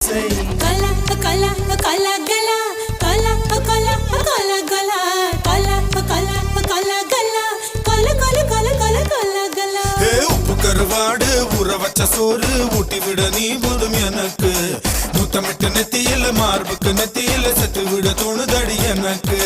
கலா கலா கலா கலா கலா கலா கலா கலா கலா கலா கலா கலா கல கல கல கல கலா கலா உப்பு கருவாடு ஊற வச்ச சோறு ஊட்டி விட நீ போதும் எனக்கு முத்தமிட்டு நெத்தியில மார்புக்கு நெத்தியில சத்து விட தோணுதடி எனக்கு